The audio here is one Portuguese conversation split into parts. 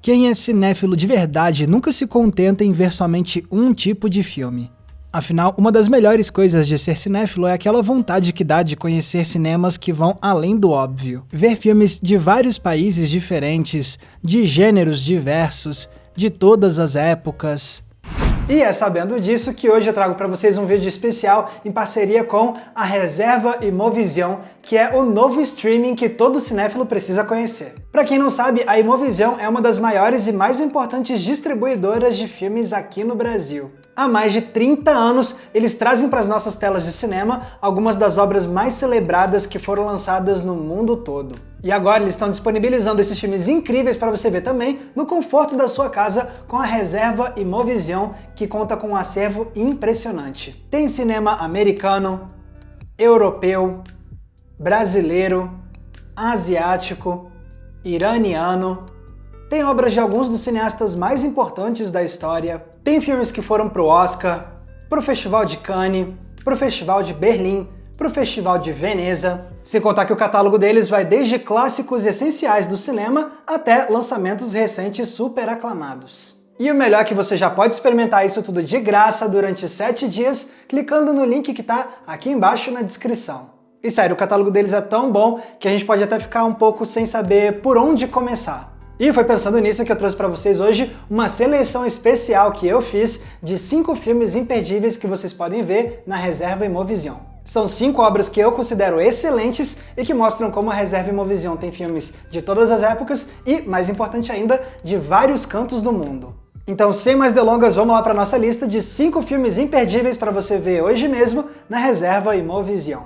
Quem é cinéfilo de verdade nunca se contenta em ver somente um tipo de filme. Afinal, uma das melhores coisas de ser cinéfilo é aquela vontade que dá de conhecer cinemas que vão além do óbvio. Ver filmes de vários países diferentes, de gêneros diversos, de todas as épocas. E é sabendo disso que hoje eu trago para vocês um vídeo especial em parceria com a Reserva Imovision, que é o novo streaming que todo cinéfilo precisa conhecer. Para quem não sabe, a Imovision é uma das maiores e mais importantes distribuidoras de filmes aqui no Brasil. Há mais de 30 anos, eles trazem para as nossas telas de cinema algumas das obras mais celebradas que foram lançadas no mundo todo. E agora eles estão disponibilizando esses filmes incríveis para você ver também no conforto da sua casa com a Reserva Imovision, que conta com um acervo impressionante. Tem cinema americano, europeu, brasileiro, asiático, iraniano. Tem obras de alguns dos cineastas mais importantes da história. Tem filmes que foram pro Oscar, pro Festival de Cannes, pro Festival de Berlim, pro Festival de Veneza. Sem contar que o catálogo deles vai desde clássicos essenciais do cinema até lançamentos recentes super aclamados. E o melhor é que você já pode experimentar isso tudo de graça durante 7 dias, clicando no link que tá aqui embaixo na descrição. E sério, o catálogo deles é tão bom que a gente pode até ficar um pouco sem saber por onde começar. E foi pensando nisso que eu trouxe para vocês hoje uma seleção especial que eu fiz de 5 filmes imperdíveis que vocês podem ver na Reserva Imovision. São 5 obras que eu considero excelentes e que mostram como a Reserva Imovision tem filmes de todas as épocas e, mais importante ainda, de vários cantos do mundo. Então, sem mais delongas, vamos lá para a nossa lista de 5 filmes imperdíveis para você ver hoje mesmo na Reserva Imovision.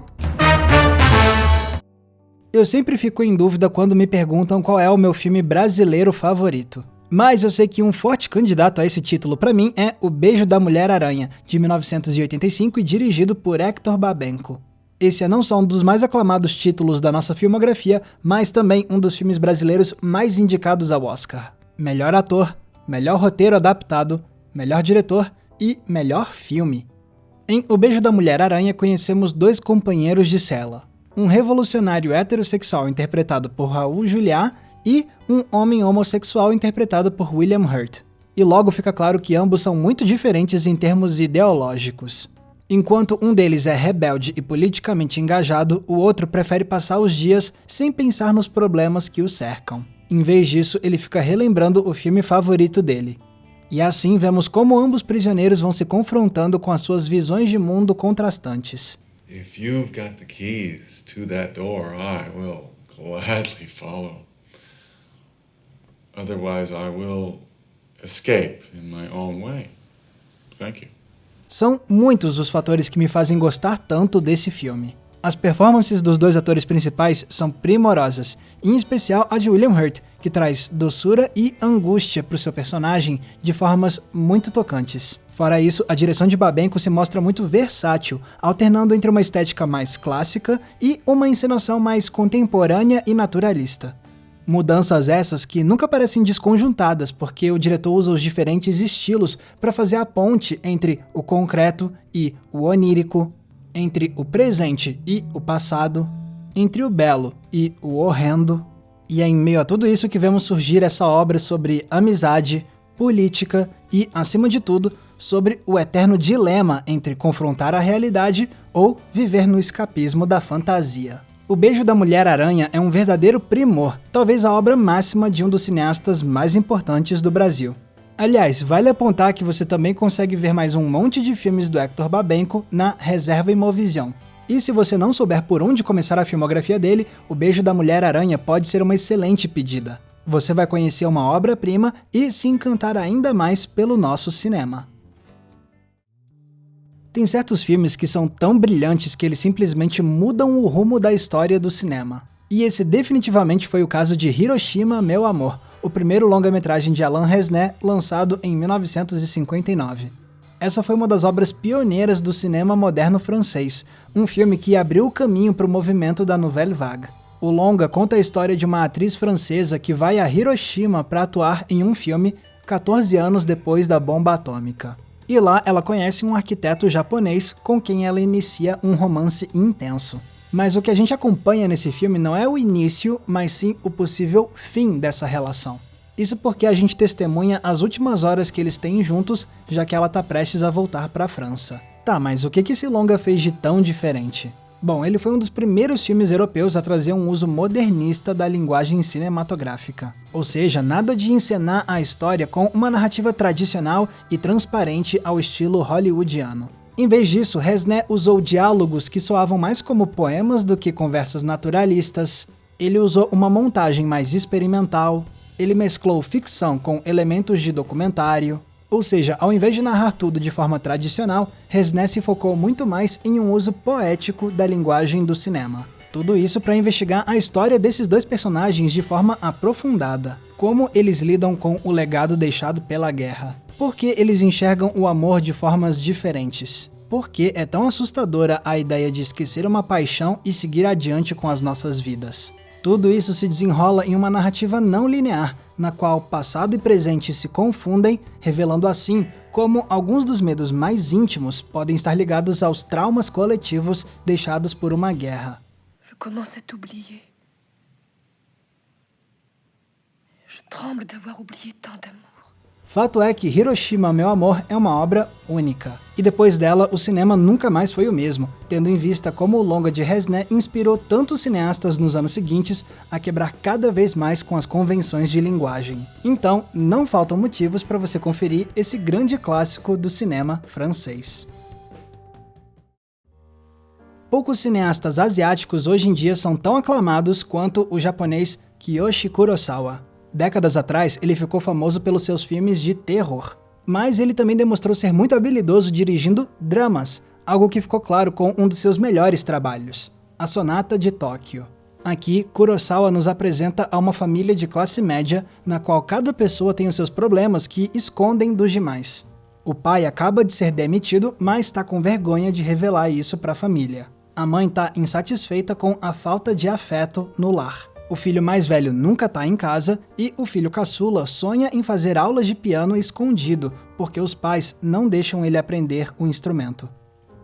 Eu sempre fico em dúvida quando me perguntam qual é o meu filme brasileiro favorito. Mas eu sei que um forte candidato a esse título pra mim é O Beijo da Mulher-Aranha, de 1985 e dirigido por Hector Babenco. Esse é não só um dos mais aclamados títulos da nossa filmografia, mas também um dos filmes brasileiros mais indicados ao Oscar. Melhor ator, melhor roteiro adaptado, melhor diretor e melhor filme. Em O Beijo da Mulher-Aranha conhecemos 2 companheiros de cela. Um revolucionário heterossexual interpretado por Raul Juliá e um homem homossexual interpretado por William Hurt. E logo fica claro que ambos são muito diferentes em termos ideológicos. Enquanto um deles é rebelde e politicamente engajado, o outro prefere passar os dias sem pensar nos problemas que o cercam. Em vez disso, ele fica relembrando o filme favorito dele. E assim vemos como ambos prisioneiros vão se confrontando com as suas visões de mundo contrastantes. If you've got the keys to that door, I will gladly follow. Otherwise, I will escape in my own way. Thank you. São muitos os fatores que me fazem gostar tanto desse filme. As performances dos 2 atores principais são primorosas, em especial a de William Hurt, que traz doçura e angústia para o seu personagem de formas muito tocantes. Fora isso, a direção de Babenco se mostra muito versátil, alternando entre uma estética mais clássica e uma encenação mais contemporânea e naturalista. Mudanças essas que nunca parecem desconjuntadas, porque o diretor usa os diferentes estilos para fazer a ponte entre o concreto e o onírico, entre o presente e o passado, entre o belo e o horrendo. E é em meio a tudo isso que vemos surgir essa obra sobre amizade, política e, acima de tudo, sobre o eterno dilema entre confrontar a realidade ou viver no escapismo da fantasia. O Beijo da Mulher-Aranha é um verdadeiro primor, talvez a obra máxima de um dos cineastas mais importantes do Brasil. Aliás, vale apontar que você também consegue ver mais um monte de filmes do Hector Babenco na Reserva Imovision. E se você não souber por onde começar a filmografia dele, O Beijo da Mulher-Aranha pode ser uma excelente pedida. Você vai conhecer uma obra-prima e se encantar ainda mais pelo nosso cinema. Tem certos filmes que são tão brilhantes que eles simplesmente mudam o rumo da história do cinema. E esse definitivamente foi o caso de Hiroshima, Meu Amor, o primeiro longa-metragem de Alain Resnais, lançado em 1959. Essa foi uma das obras pioneiras do cinema moderno francês, um filme que abriu o caminho para o movimento da Nouvelle Vague. O longa conta a história de uma atriz francesa que vai a Hiroshima para atuar em um filme 14 anos depois da bomba atômica. E lá ela conhece um arquiteto japonês com quem ela inicia um romance intenso. Mas o que a gente acompanha nesse filme não é o início, mas sim o possível fim dessa relação. Isso porque a gente testemunha as últimas horas que eles têm juntos, já que ela tá prestes a voltar para a França. Tá, mas o que esse longa fez de tão diferente? Bom, ele foi um dos primeiros filmes europeus a trazer um uso modernista da linguagem cinematográfica. Ou seja, nada de encenar a história com uma narrativa tradicional e transparente ao estilo hollywoodiano. Em vez disso, Resnais usou diálogos que soavam mais como poemas do que conversas naturalistas. Ele usou uma montagem mais experimental. Ele mesclou ficção com elementos de documentário. Ou seja, ao invés de narrar tudo de forma tradicional, Resnais se focou muito mais em um uso poético da linguagem do cinema. Tudo isso para investigar a história desses dois personagens de forma aprofundada. Como eles lidam com o legado deixado pela guerra. Por que eles enxergam o amor de formas diferentes? Por que é tão assustadora a ideia de esquecer uma paixão e seguir adiante com as nossas vidas? Tudo isso se desenrola em uma narrativa não linear, na qual passado e presente se confundem, revelando assim como alguns dos medos mais íntimos podem estar ligados aos traumas coletivos deixados por uma guerra. Je commence à t'oublier. Je tremble d'avoir oublié tant d'amour. Fato é que Hiroshima, Meu Amor é uma obra única. E depois dela, o cinema nunca mais foi o mesmo, tendo em vista como o longa de Resnais inspirou tantos cineastas nos anos seguintes a quebrar cada vez mais com as convenções de linguagem. Então, não faltam motivos para você conferir esse grande clássico do cinema francês. Poucos cineastas asiáticos hoje em dia são tão aclamados quanto o japonês Kiyoshi Kurosawa. Décadas atrás, ele ficou famoso pelos seus filmes de terror, mas ele também demonstrou ser muito habilidoso dirigindo dramas, algo que ficou claro com um dos seus melhores trabalhos, A Sonata de Tóquio. Aqui, Kurosawa nos apresenta a uma família de classe média, na qual cada pessoa tem os seus problemas que escondem dos demais. O pai acaba de ser demitido, mas está com vergonha de revelar isso para a família. A mãe está insatisfeita com a falta de afeto no lar. O filho mais velho nunca está em casa e o filho caçula sonha em fazer aulas de piano escondido, porque os pais não deixam ele aprender o instrumento.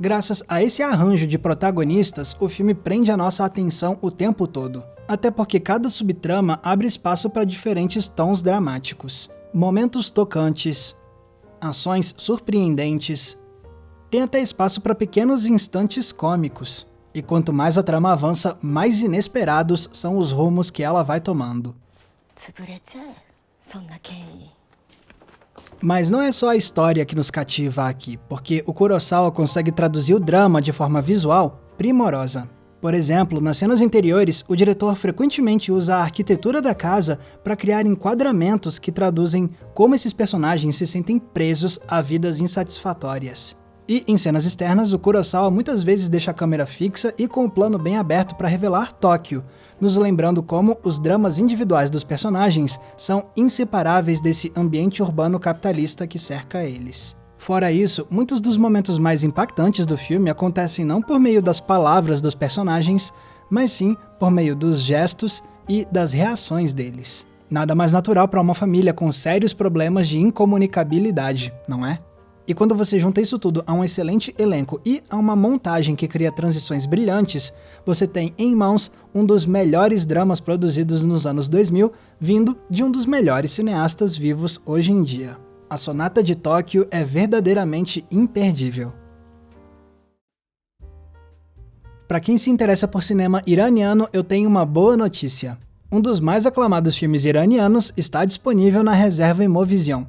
Graças a esse arranjo de protagonistas, o filme prende a nossa atenção o tempo todo, até porque cada subtrama abre espaço para diferentes tons dramáticos, momentos tocantes, ações surpreendentes, tem até espaço para pequenos instantes cômicos. E quanto mais a trama avança, mais inesperados são os rumos que ela vai tomando. Mas não é só a história que nos cativa aqui, porque o Kurosawa consegue traduzir o drama de forma visual primorosa. Por exemplo, nas cenas interiores, o diretor frequentemente usa a arquitetura da casa para criar enquadramentos que traduzem como esses personagens se sentem presos a vidas insatisfatórias. E em cenas externas, o Kurosawa muitas vezes deixa a câmera fixa e com o plano bem aberto para revelar Tóquio, nos lembrando como os dramas individuais dos personagens são inseparáveis desse ambiente urbano capitalista que cerca eles. Fora isso, muitos dos momentos mais impactantes do filme acontecem não por meio das palavras dos personagens, mas sim por meio dos gestos e das reações deles. Nada mais natural para uma família com sérios problemas de incomunicabilidade, não é? E quando você junta isso tudo a um excelente elenco e a uma montagem que cria transições brilhantes, você tem em mãos um dos melhores dramas produzidos nos anos 2000, vindo de um dos melhores cineastas vivos hoje em dia. A Sonata de Tóquio é verdadeiramente imperdível. Para quem se interessa por cinema iraniano, eu tenho uma boa notícia. Um dos mais aclamados filmes iranianos está disponível na reserva Imovision.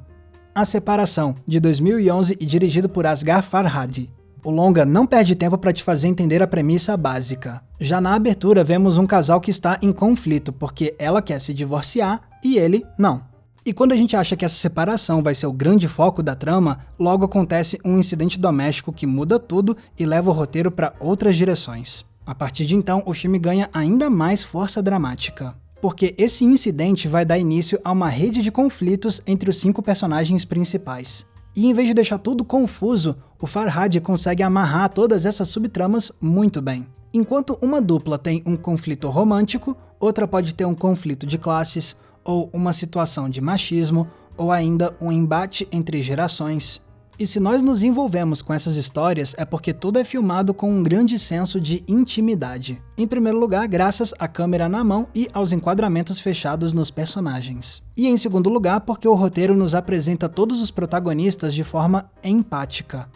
A Separação, de 2011 e dirigido por Asghar Farhadi. O longa não perde tempo para te fazer entender a premissa básica. Já na abertura vemos um casal que está em conflito porque ela quer se divorciar e ele não. E quando a gente acha que essa separação vai ser o grande foco da trama, logo acontece um incidente doméstico que muda tudo e leva o roteiro para outras direções. A partir de então, o filme ganha ainda mais força dramática. Porque esse incidente vai dar início a uma rede de conflitos entre os 5 personagens principais. E em vez de deixar tudo confuso, o Farhadi consegue amarrar todas essas subtramas muito bem. Enquanto uma dupla tem um conflito romântico, outra pode ter um conflito de classes, ou uma situação de machismo, ou ainda um embate entre gerações. E se nós nos envolvemos com essas histórias, é porque tudo é filmado com um grande senso de intimidade. Em primeiro lugar, graças à câmera na mão e aos enquadramentos fechados nos personagens. E em segundo lugar, porque o roteiro nos apresenta todos os protagonistas de forma empática.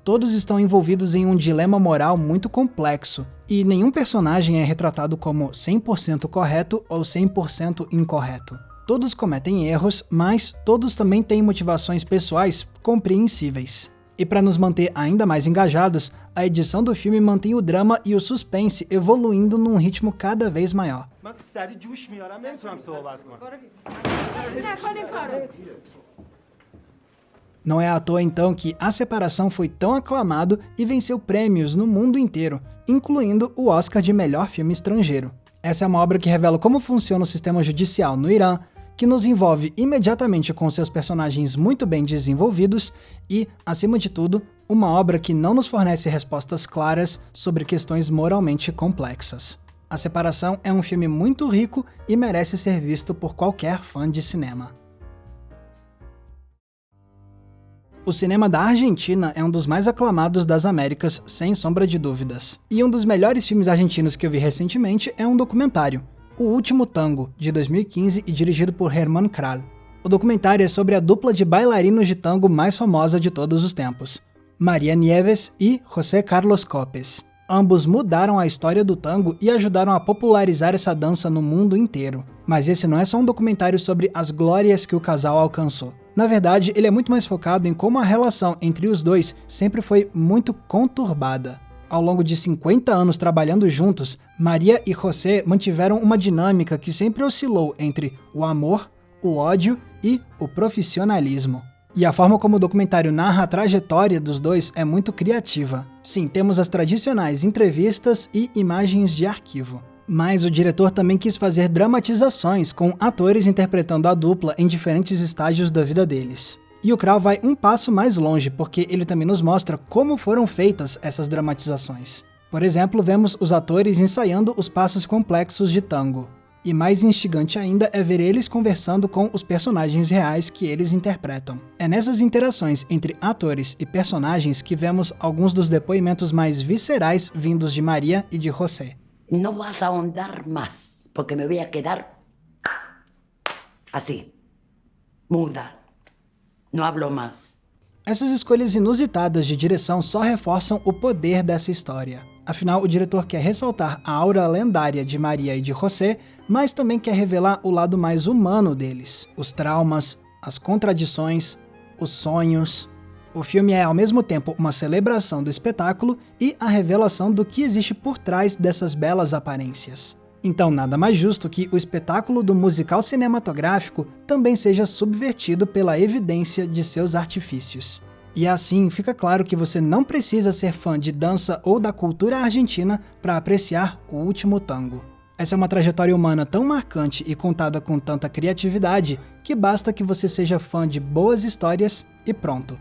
Todos estão envolvidos em um dilema moral muito complexo, e nenhum personagem é retratado como 100% correto ou 100% incorreto. Todos cometem erros, mas todos também têm motivações pessoais compreensíveis. E para nos manter ainda mais engajados, a edição do filme mantém o drama e o suspense evoluindo num ritmo cada vez maior. Não é à toa então que A Separação foi tão aclamado e venceu prêmios no mundo inteiro, incluindo o Oscar de melhor filme estrangeiro. Essa é uma obra que revela como funciona o sistema judicial no Irã, que nos envolve imediatamente com seus personagens muito bem desenvolvidos e, acima de tudo, uma obra que não nos fornece respostas claras sobre questões moralmente complexas. A Separação é um filme muito rico e merece ser visto por qualquer fã de cinema. O cinema da Argentina é um dos mais aclamados das Américas, sem sombra de dúvidas. E um dos melhores filmes argentinos que eu vi recentemente é um documentário, O Último Tango, de 2015 e dirigido por Herman Kral. O documentário é sobre a dupla de bailarinos de tango mais famosa de todos os tempos, María Nieves e José Carlos Copes. Ambos mudaram a história do tango e ajudaram a popularizar essa dança no mundo inteiro. Mas esse não é só um documentário sobre as glórias que o casal alcançou. Na verdade, ele é muito mais focado em como a relação entre os dois sempre foi muito conturbada. Ao longo de 50 anos trabalhando juntos, Maria e José mantiveram uma dinâmica que sempre oscilou entre o amor, o ódio e o profissionalismo. E a forma como o documentário narra a trajetória dos dois é muito criativa. Sim, temos as tradicionais entrevistas e imagens de arquivo. Mas o diretor também quis fazer dramatizações com atores interpretando a dupla em diferentes estágios da vida deles. E o Kral vai um passo mais longe, porque ele também nos mostra como foram feitas essas dramatizações. Por exemplo, vemos os atores ensaiando os passos complexos de tango. E mais instigante ainda é ver eles conversando com os personagens reais que eles interpretam. É nessas interações entre atores e personagens que vemos alguns dos depoimentos mais viscerais vindos de Maria e de José. No vas a ahondar más, porque me voy a quedar así, muda. Não hablo mais. Essas escolhas inusitadas de direção só reforçam o poder dessa história. Afinal, o diretor quer ressaltar a aura lendária de Maria e de José, mas também quer revelar o lado mais humano deles. Os traumas, as contradições, os sonhos. O filme é ao mesmo tempo uma celebração do espetáculo e a revelação do que existe por trás dessas belas aparências. Então nada mais justo que o espetáculo do musical cinematográfico também seja subvertido pela evidência de seus artifícios. E assim fica claro que você não precisa ser fã de dança ou da cultura argentina para apreciar O Último Tango. Essa é uma trajetória humana tão marcante e contada com tanta criatividade que basta que você seja fã de boas histórias e pronto.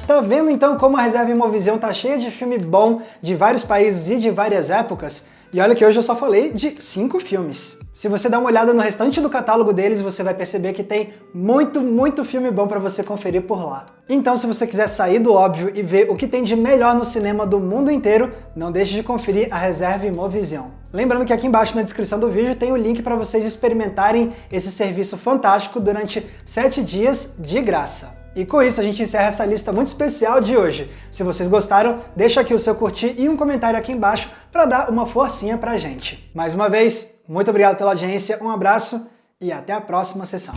Tá vendo então como a Reserva Imovision tá cheia de filme bom de vários países e de várias épocas? E olha que hoje eu só falei de 5 filmes. Se você dá uma olhada no restante do catálogo deles, você vai perceber que tem muito filme bom para você conferir por lá. Então, se você quiser sair do óbvio e ver o que tem de melhor no cinema do mundo inteiro, não deixe de conferir a Reserva Imovision. Lembrando que aqui embaixo na descrição do vídeo tem o link para vocês experimentarem esse serviço fantástico durante 7 dias de graça. E com isso a gente encerra essa lista muito especial de hoje. Se vocês gostaram, deixa aqui o seu curtir e um comentário aqui embaixo para dar uma forcinha pra gente. Mais uma vez, muito obrigado pela audiência, um abraço e até a próxima sessão.